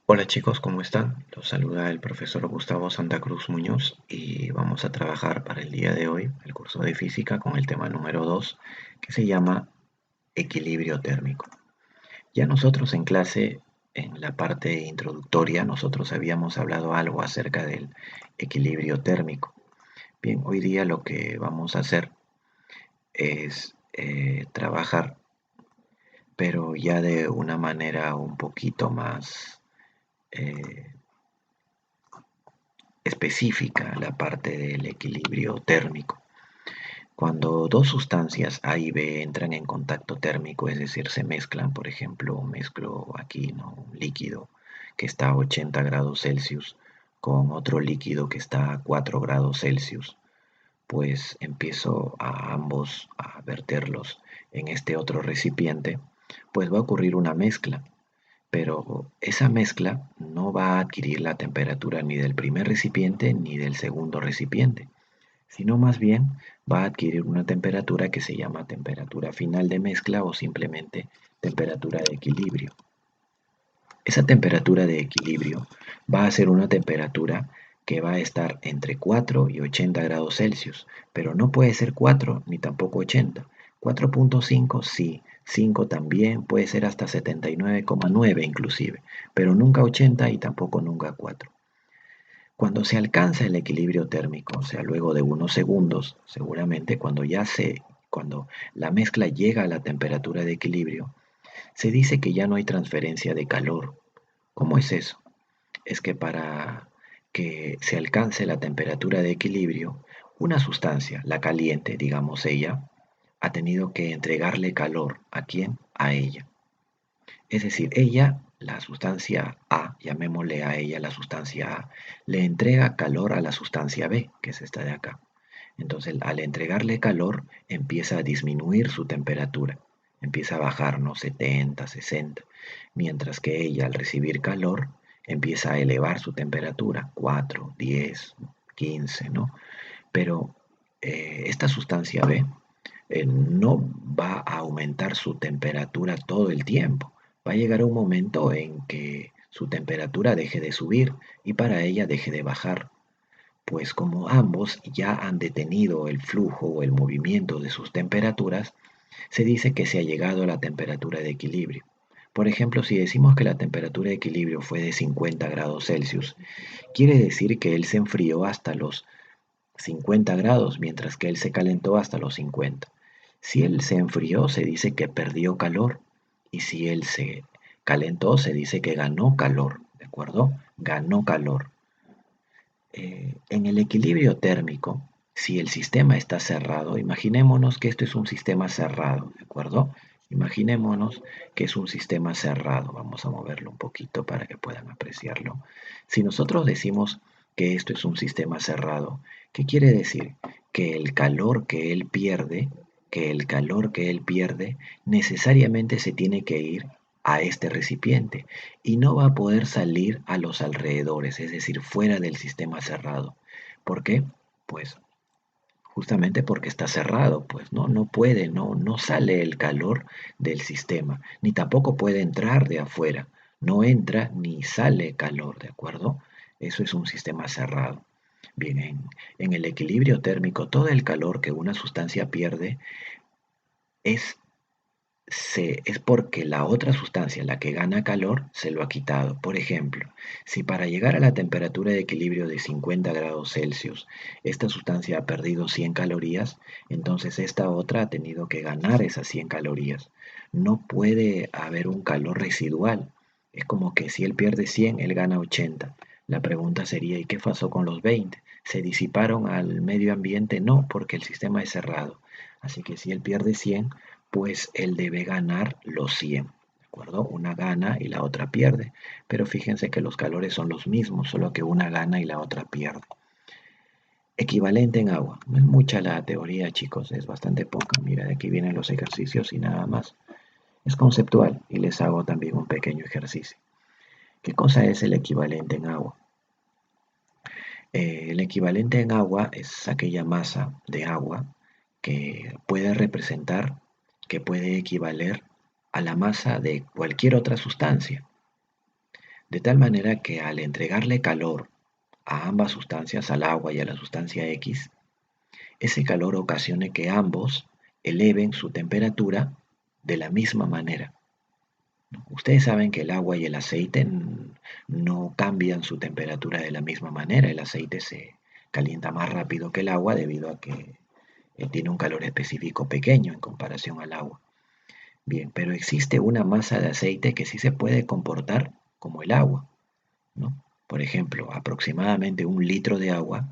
Hola chicos, ¿cómo están? Los saluda el profesor Gustavo Santa Cruz Muñoz y vamos a trabajar para el día de hoy el curso de física con el tema número 2 que se llama equilibrio térmico. Ya nosotros en clase, en la parte introductoria, nosotros habíamos hablado algo acerca del equilibrio térmico. Bien, hoy día lo que vamos a hacer es trabajar, pero ya de una manera un poquito más eh, específica la parte del equilibrio térmico. Cuando dos sustancias A y B entran en contacto térmico, es decir, se mezclan, por ejemplo, mezclo aquí, ¿no?, un líquido que está a 80 grados Celsius con otro líquido que está a 4 grados Celsius, pues empiezo a ambos a verterlos en este otro recipiente, pues va a ocurrir una mezcla, pero esa mezcla no va a adquirir la temperatura ni del primer recipiente ni del segundo recipiente, sino más bien va a adquirir una temperatura que se llama temperatura final de mezcla o simplemente temperatura de equilibrio. Esa temperatura de equilibrio va a ser una temperatura que va a estar entre 4 y 80 grados Celsius, pero no puede ser 4 ni tampoco 80. 4.5 sí, 5 también, puede ser hasta 79,9 inclusive, pero nunca 80 y tampoco nunca 4. Cuando se alcanza el equilibrio térmico, o sea, luego de unos segundos, seguramente cuando la mezcla llega a la temperatura de equilibrio, se dice que ya no hay transferencia de calor. ¿Cómo es eso? Es que para que se alcance la temperatura de equilibrio, una sustancia, la caliente, digamos ella, ha tenido que entregarle calor. ¿A quién? A ella. Es decir, ella, la sustancia A, llamémosle a ella la sustancia A, le entrega calor a la sustancia B, que es esta de acá. Entonces, al entregarle calor, empieza a disminuir su temperatura. Empieza a bajar, ¿no?, 70, 60. Mientras que ella, al recibir calor, empieza a elevar su temperatura, 4, 10, 15, ¿no? Pero esta sustancia B no va a aumentar su temperatura todo el tiempo. Va a llegar un momento en que su temperatura deje de subir y para ella deje de bajar, pues como ambos ya han detenido el flujo o el movimiento de sus temperaturas, se dice que se ha llegado a la temperatura de equilibrio. Por ejemplo, si decimos que la temperatura de equilibrio fue de 50 grados Celsius, quiere decir que él se enfrió hasta los 50 grados, mientras que él se calentó hasta los 50. Si él se enfrió, se dice que perdió calor. Y si él se calentó, se dice que ganó calor. ¿De acuerdo? Ganó calor. En el equilibrio térmico, si el sistema está cerrado, imaginémonos que esto es un sistema cerrado. ¿De acuerdo? Imaginémonos que es un sistema cerrado. Vamos a moverlo un poquito para que puedan apreciarlo. Si nosotros decimos que esto es un sistema cerrado, ¿qué quiere decir? Que el calor que él pierde, necesariamente se tiene que ir a este recipiente y no va a poder salir a los alrededores, es decir, fuera del sistema cerrado. ¿Por qué? Pues justamente porque está cerrado, pues no puede, no sale el calor del sistema, ni tampoco puede entrar de afuera, no entra ni sale calor, ¿de acuerdo? Eso es un sistema cerrado. Bien, en el equilibrio térmico, todo el calor que una sustancia pierde es es porque la otra sustancia, la que gana calor, se lo ha quitado. Por ejemplo, si para llegar a la temperatura de equilibrio de 50 grados Celsius, esta sustancia ha perdido 100 calorías, entonces esta otra ha tenido que ganar esas 100 calorías. No puede haber un calor residual. Es como que si él pierde 100, él gana 80. La pregunta sería, ¿y qué pasó con los 20? ¿Se disiparon al medio ambiente? No, porque el sistema es cerrado. Así que si él pierde 100, pues él debe ganar los 100, ¿de acuerdo? Una gana y la otra pierde, pero fíjense que los calores son los mismos, solo que una gana y la otra pierde. Equivalente en agua. No es mucha la teoría, chicos, es bastante poca. Mira, de aquí vienen los ejercicios y nada más. Es conceptual y les hago también un pequeño ejercicio. ¿Qué cosa es el equivalente en agua? El equivalente en agua es aquella masa de agua que puede representar, que puede equivaler a la masa de cualquier otra sustancia. De tal manera que al entregarle calor a ambas sustancias, al agua y a la sustancia X, ese calor ocasione que ambos eleven su temperatura de la misma manera. Ustedes saben que el agua y el aceite no cambian su temperatura de la misma manera. El aceite se calienta más rápido que el agua debido a que tiene un calor específico pequeño en comparación al agua. Bien, pero existe una masa de aceite que sí se puede comportar como el agua, ¿no? Por ejemplo, aproximadamente 1 litro de agua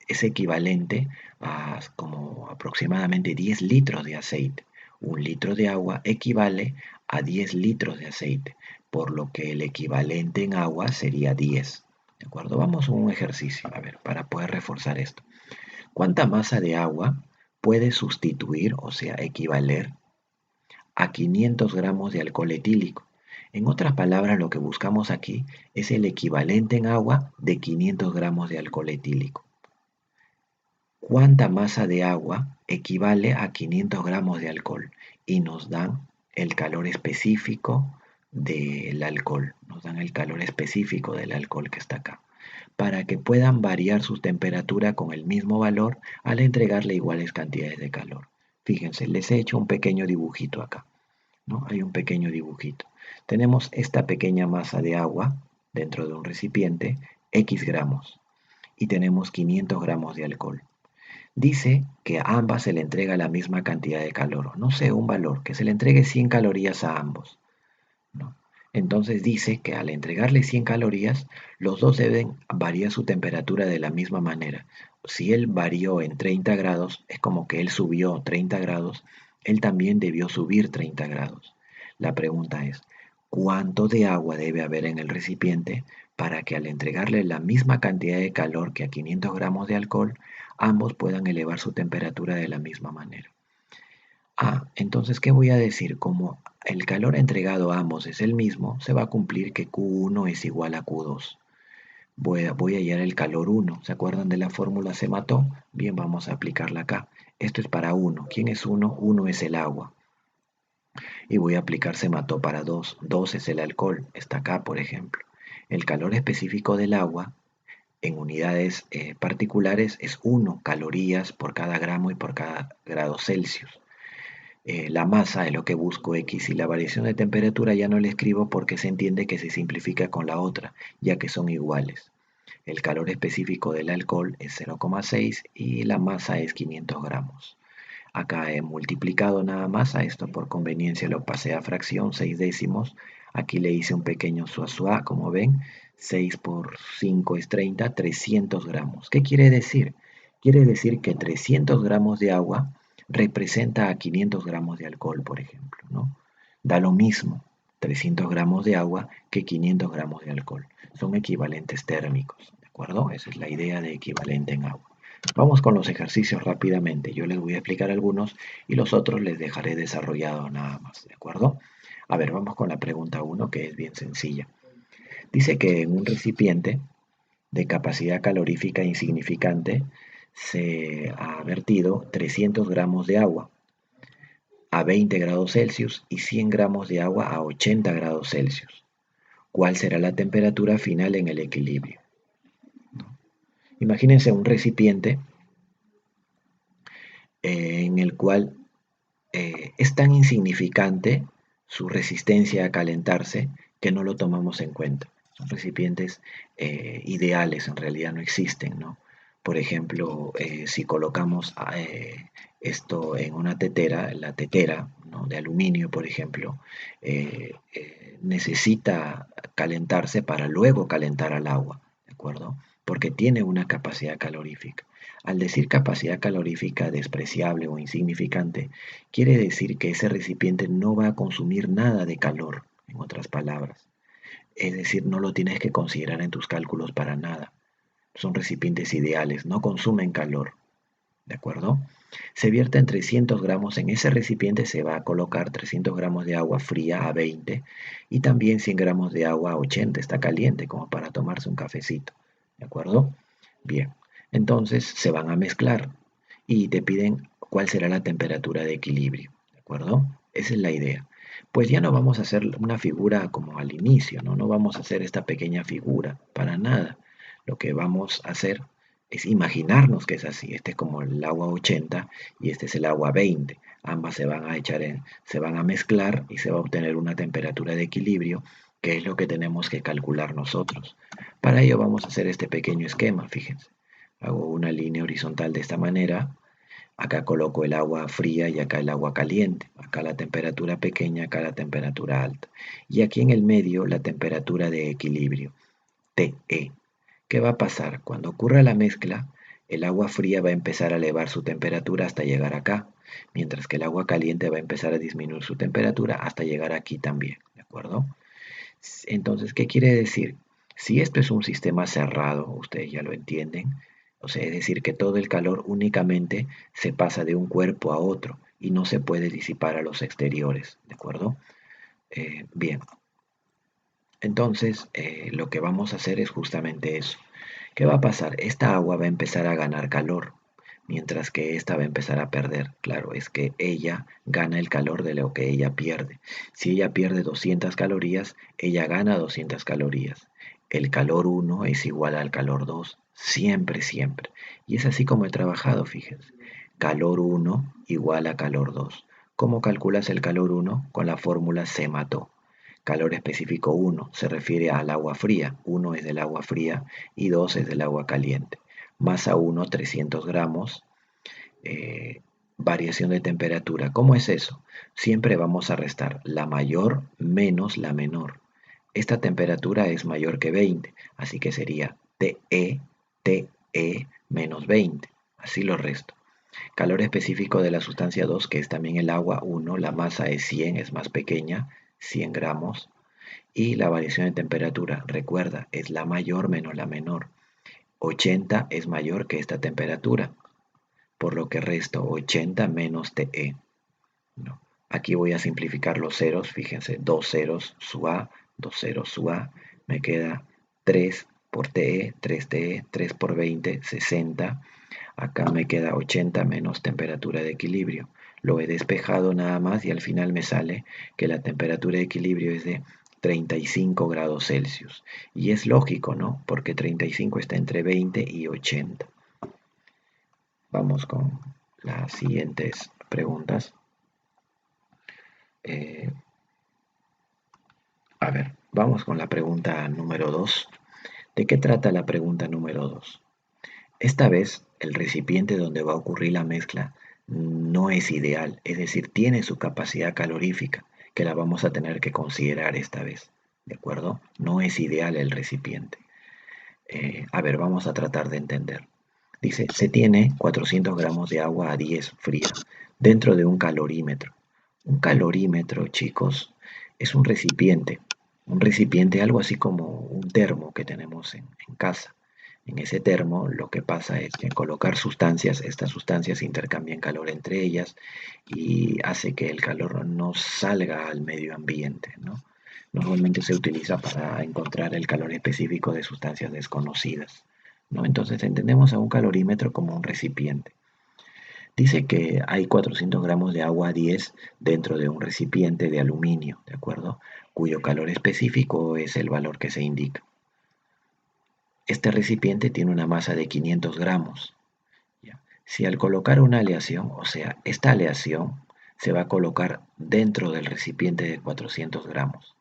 es equivalente a como aproximadamente 10 litros de aceite. 1 litro de agua equivale a 10 litros de aceite, por lo que el equivalente en agua sería 10. ¿De acuerdo? Vamos a un ejercicio, a ver, para poder reforzar esto. ¿Cuánta masa de agua puede sustituir, o sea, equivaler a 500 gramos de alcohol etílico? En otras palabras, lo que buscamos aquí es el equivalente en agua de 500 gramos de alcohol etílico. ¿Cuánta masa de agua equivale a 500 gramos de alcohol? Y nos dan el calor específico del alcohol. Nos dan el calor específico del alcohol que está acá. Para que puedan variar su temperatura con el mismo valor al entregarle iguales cantidades de calor. Fíjense, les he hecho un pequeño dibujito acá, ¿no? Hay un pequeño dibujito. Tenemos esta pequeña masa de agua dentro de un recipiente, X gramos, y tenemos 500 gramos de alcohol. Dice que a ambas se le entrega la misma cantidad de calor, no sé, un valor, que se le entregue 100 calorías a ambos, ¿no? Entonces dice que al entregarle 100 calorías, los dos deben variar su temperatura de la misma manera. Si él varió en 30 grados, es como que él subió 30 grados, él también debió subir 30 grados. La pregunta es, ¿cuánto de agua debe haber en el recipiente para que al entregarle la misma cantidad de calor que a 500 gramos de alcohol, ambos puedan elevar su temperatura de la misma manera? Entonces, ¿qué voy a decir? Como el calor entregado a ambos es el mismo, se va a cumplir que Q1 es igual a Q2. Voy a hallar el calor 1. ¿Se acuerdan de la fórmula se mató? Bien, vamos a aplicarla acá. Esto es para 1. ¿Quién es 1? 1 es el agua. Y voy a aplicar se mató para 2. 2 es el alcohol. Está acá, por ejemplo. El calor específico del agua en unidades particulares es 1 calorías por cada gramo y por cada grado Celsius. La masa es lo que busco X y la variación de temperatura ya no le escribo porque se entiende que se simplifica con la otra, ya que son iguales. El calor específico del alcohol es 0,6 y la masa es 500 gramos. Acá he multiplicado nada más, a esto por conveniencia lo pasé a fracción, 6 décimos. Aquí le hice un pequeño suazua, como ven, 6 por 5 es 30, 300 gramos. ¿Qué quiere decir? Quiere decir que 300 gramos de agua representa a 500 gramos de alcohol, por ejemplo, ¿no? Da lo mismo 300 gramos de agua que 500 gramos de alcohol. Son equivalentes térmicos, ¿de acuerdo? Esa es la idea de equivalente en agua. Vamos con los ejercicios rápidamente. Yo les voy a explicar algunos y los otros les dejaré desarrollado nada más, ¿de acuerdo? A ver, vamos con la pregunta 1, que es bien sencilla. Dice que en un recipiente de capacidad calorífica insignificante se ha vertido 300 gramos de agua a 20 grados Celsius y 100 gramos de agua a 80 grados Celsius. ¿Cuál será la temperatura final en el equilibrio? Imagínense un recipiente en el cual es tan insignificante su resistencia a calentarse que no lo tomamos en cuenta. Son recipientes ideales, en realidad no existen, ¿no? Por ejemplo, si colocamos esto en una tetera, la tetera, ¿no?, de aluminio, por ejemplo, necesita calentarse para luego calentar al agua, ¿de acuerdo? Porque tiene una capacidad calorífica. Al decir capacidad calorífica despreciable o insignificante, quiere decir que ese recipiente no va a consumir nada de calor, en otras palabras. Es decir, no lo tienes que considerar en tus cálculos para nada. Son recipientes ideales, no consumen calor. ¿De acuerdo? Se vierten 300 gramos en ese recipiente, se va a colocar 300 gramos de agua fría a 20 y también 100 gramos de agua a 80, está caliente como para tomarse un cafecito. ¿De acuerdo? Bien, entonces se van a mezclar y te piden cuál será la temperatura de equilibrio. ¿De acuerdo? Esa es la idea. pues ya no vamos a hacer una figura como al inicio, ¿no? No vamos a hacer esta pequeña figura, para nada. Lo que vamos a hacer es imaginarnos que es así. Este es como el agua 80 y este es el agua 20. Ambas se van a se van a mezclar y se va a obtener una temperatura de equilibrio, que es lo que tenemos que calcular nosotros. Para ello vamos a hacer este pequeño esquema, fíjense. Hago una línea horizontal de esta manera. Acá coloco el agua fría y acá el agua caliente. Acá la temperatura pequeña, acá la temperatura alta. Y aquí en el medio la temperatura de equilibrio, TE. ¿Qué va a pasar? Cuando ocurra la mezcla, el agua fría va a empezar a elevar su temperatura hasta llegar acá, mientras que el agua caliente va a empezar a disminuir su temperatura hasta llegar aquí también, ¿de acuerdo? Entonces, ¿qué quiere decir? Si esto es un sistema cerrado, ustedes ya lo entienden, o sea, es decir, que todo el calor únicamente se pasa de un cuerpo a otro y no se puede disipar a los exteriores, ¿de acuerdo? Bien, entonces lo que vamos a hacer es justamente eso. ¿Qué va a pasar? Esta agua va a empezar a ganar calor, mientras que esta va a empezar a perder. Claro, es que ella gana el calor de lo que ella pierde. Si ella pierde 200 calorías, ella gana 200 calorías. El calor uno es igual al calor 2, siempre, siempre. Y es así como he trabajado, fíjense. Calor uno igual a calor 2. ¿Cómo calculas el calor uno? Con la fórmula se mató. Calor específico uno se refiere al agua fría. Uno es del agua fría y 2 es del agua caliente. Masa uno 300 gramos. eh, Variación de temperatura. ¿Cómo es eso? Siempre vamos a restar la mayor menos la menor. Esta temperatura es mayor que 20, así que sería TE menos 20. Así lo resto. Calor específico de la sustancia 2, que es también el agua 1, la masa es 100, es más pequeña, 100 gramos. Y la variación de temperatura, recuerda, es la mayor menos la menor. 80 es mayor que esta temperatura, por lo que resto 80 menos TE. ¿No? Aquí voy a simplificar los ceros, fíjense, dos ceros su A, dos ceros su A, me queda 3 por TE, 3TE, 3 por 20, 60. Acá me queda 80 menos temperatura de equilibrio. Lo he despejado nada más y al final me sale que la temperatura de equilibrio es de 35 grados Celsius. Y es lógico, ¿no? Porque 35 está entre 20 y 80. Vamos con las siguientes preguntas. Eh, a ver, vamos con la pregunta número 2. ¿De qué trata la pregunta número 2? Esta vez, el recipiente donde va a ocurrir la mezcla no es ideal, es decir, tiene su capacidad calorífica, que la vamos a tener que considerar esta vez, ¿de acuerdo? No es ideal el recipiente. A ver, vamos a tratar de entender. Dice, se tiene 400 gramos de agua a 10 fría dentro de un calorímetro. Un calorímetro, chicos, es un recipiente algo así como un termo que tenemos en casa. En ese termo lo que pasa es que colocar sustancias, estas sustancias intercambian calor entre ellas y hace que el calor no salga al medio ambiente, ¿no? Normalmente se utiliza para encontrar el calor específico de sustancias desconocidas, ¿no? Entonces entendemos a un calorímetro como un recipiente. Dice que hay 400 gramos de agua a 10 dentro de un recipiente de aluminio, ¿de acuerdo? Cuyo calor específico es el valor que se indica. Este recipiente tiene una masa de 500 gramos. ¿Ya? Si al colocar una aleación, o sea, esta aleación se va a colocar dentro del recipiente de 400 gramos,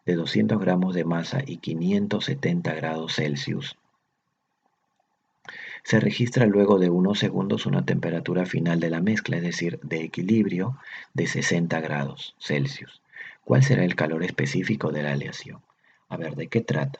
de 200 gramos de masa y 570 grados Celsius, se registra luego de unos segundos una temperatura final de la mezcla, es decir, de equilibrio de 60 grados Celsius. ¿Cuál será el calor específico de la aleación? A ver, ¿de qué trata?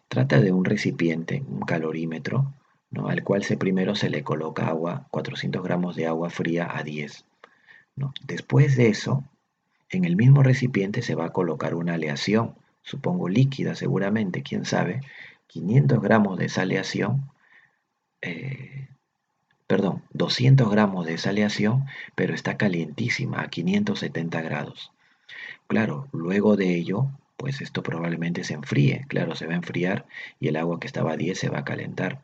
Trata de un recipiente, un calorímetro, ¿no? Al cual primero se le coloca agua, 400 gramos de agua fría a 10. ¿No? Después de eso, en el mismo recipiente se va a colocar una aleación, supongo líquida seguramente, quién sabe, 500 gramos de esa aleación, eh, perdón, 200 gramos de esa aleación, pero está calientísima a 570 grados. Claro, luego de ello, pues esto probablemente se enfríe, claro, se va a enfriar y el agua que estaba a 10 se va a calentar.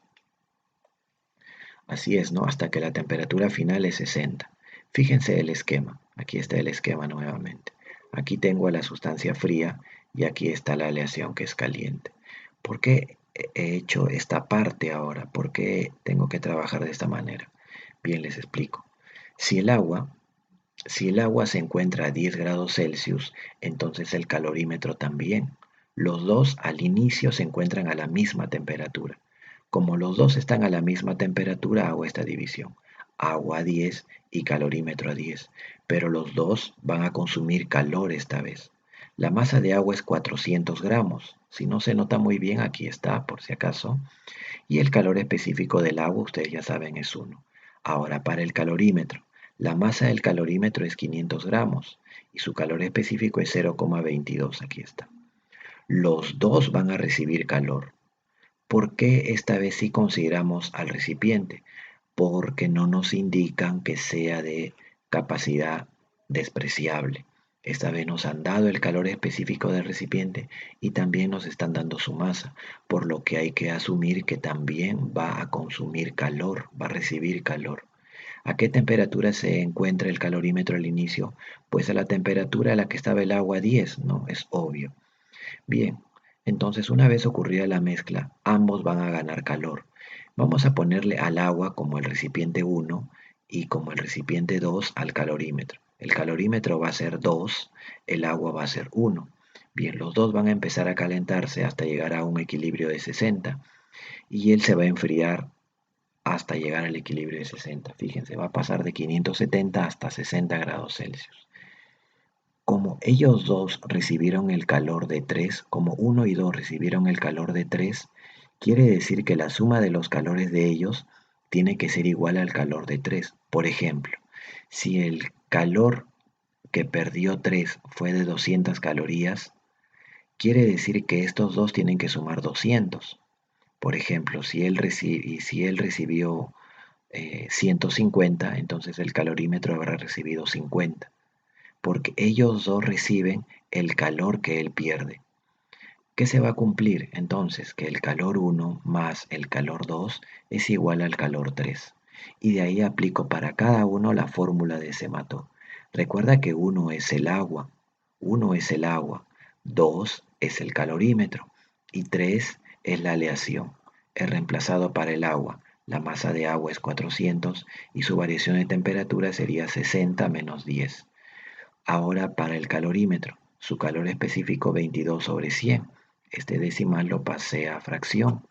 Así es, ¿no? Hasta que la temperatura final es 60. Fíjense el esquema, aquí está el esquema nuevamente. Aquí tengo a la sustancia fría y aquí está la aleación que es caliente. ¿Por qué he hecho esta parte ahora? ¿Por qué tengo que trabajar de esta manera? Bien, les explico. Si el agua, si el agua se encuentra a 10 grados Celsius, entonces el calorímetro también. Los dos al inicio se encuentran a la misma temperatura. Como los dos están a la misma temperatura, hago esta división. Agua a 10 y calorímetro a 10. Pero los dos van a consumir calor esta vez. La masa de agua es 400 gramos. Si no se nota muy bien, aquí está, por si acaso. Y el calor específico del agua, ustedes ya saben, es 1. Ahora, para el calorímetro. La masa del calorímetro es 500 gramos y su calor específico es 0,22. Aquí está. Los dos van a recibir calor. ¿Por qué esta vez sí consideramos al recipiente? Porque no nos indican que sea de capacidad despreciable. Esta vez nos han dado el calor específico del recipiente y también nos están dando su masa, por lo que hay que asumir que también va a consumir calor, va a recibir calor. ¿A qué temperatura se encuentra el calorímetro al inicio? Pues a la temperatura a la que estaba el agua 10, ¿no? Es obvio. Bien, entonces una vez ocurrida la mezcla, ambos van a ganar calor. Vamos a ponerle al agua como el recipiente 1 y como el recipiente 2 al calorímetro. El calorímetro va a ser 2, el agua va a ser 1. Bien, los dos van a empezar a calentarse hasta llegar a un equilibrio de 60 y él se va a enfriar hasta llegar al equilibrio de 60. Fíjense, va a pasar de 570 hasta 60 grados Celsius. Como ellos dos recibieron el calor de 3, como uno y 2 recibieron el calor de 3, quiere decir que la suma de los calores de ellos tiene que ser igual al calor de 3. Por ejemplo, si el calor que perdió 3 fue de 200 calorías, quiere decir que estos dos tienen que sumar 200. Por ejemplo, si él recibió 150, entonces el calorímetro habrá recibido 50 porque ellos dos reciben el calor que él pierde. ¿Qué se va a cumplir? Entonces, que el calor 1 más el calor 2 es igual al calor 3. Y de ahí aplico para cada uno la fórmula de Semato. Recuerda que 1 es el agua, 2 es el calorímetro y 3 es la aleación. He reemplazado para el agua. La masa de agua es 400 y su variación de temperatura sería 60 menos 10. Ahora para el calorímetro, su calor específico 22 sobre 100. Este decimal lo pasé a fracción.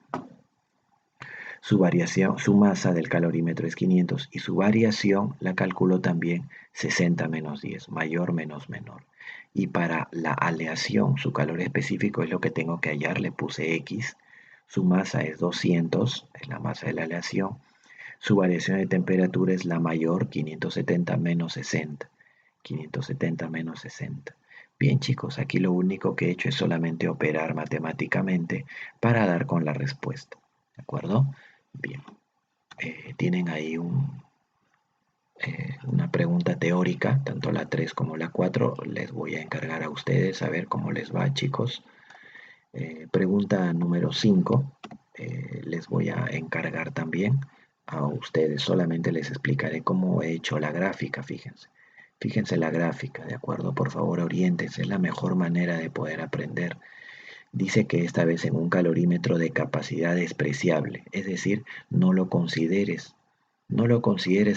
Su variación, su masa del calorímetro es 500 y su variación la calculo también 60 menos 10, mayor menos menor. Y para la aleación, su calor específico es lo que tengo que hallar, le puse X. Su masa es 200, es la masa de la aleación. Su variación de temperatura es la mayor, 570 menos 60. 570 menos 60. Bien chicos, aquí lo único que he hecho es solamente operar matemáticamente para dar con la respuesta. ¿De acuerdo? Bien. Tienen ahí una pregunta teórica, tanto la 3 como la 4. Les voy a encargar a ustedes a ver cómo les va chicos. Pregunta número 5. Les voy a encargar también a ustedes. Solamente les explicaré cómo he hecho la gráfica, fíjense. Fíjense la gráfica, ¿de acuerdo? Por favor, oriéntense, es la mejor manera de poder aprender. Dice que esta vez en un calorímetro de capacidad despreciable, es decir, no lo consideres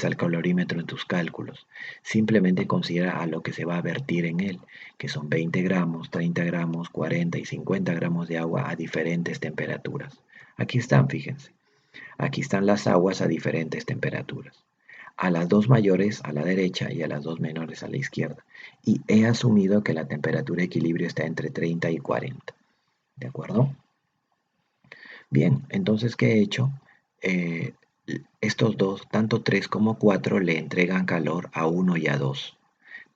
al calorímetro en tus cálculos, simplemente considera a lo que se va a vertir en él, que son 20 gramos, 30 gramos, 40 y 50 gramos de agua a diferentes temperaturas. Aquí están, fíjense, aquí están las aguas a diferentes temperaturas a las dos mayores a la derecha y a las dos menores a la izquierda. Y he asumido que la temperatura de equilibrio está entre 30 y 40. ¿De acuerdo? Bien, entonces, ¿qué he hecho? Eh, estos dos, tanto 3 como 4, le entregan calor a 1 y a 2.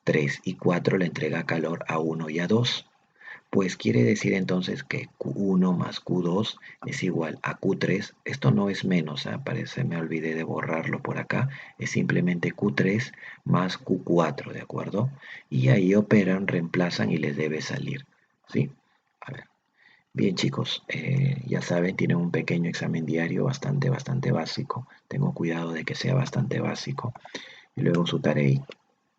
3 y 4 le entrega calor a 1 y a 2. Pues quiere decir entonces que Q1 más Q2 es igual a Q3. Esto no es menos, parece me olvidé de borrarlo por acá. Es simplemente Q3 más Q4, ¿de acuerdo? Y ahí operan, reemplazan y les debe salir. ¿Sí? A ver. Bien chicos, ya saben, tienen un pequeño examen diario bastante básico. Tengo cuidado de que sea bastante básico. Y luego su tarea.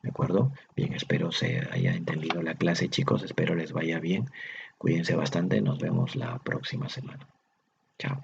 ¿De acuerdo? Bien, espero se haya entendido la clase, chicos. Espero les vaya bien. Cuídense bastante. Nos vemos la próxima semana. Chao.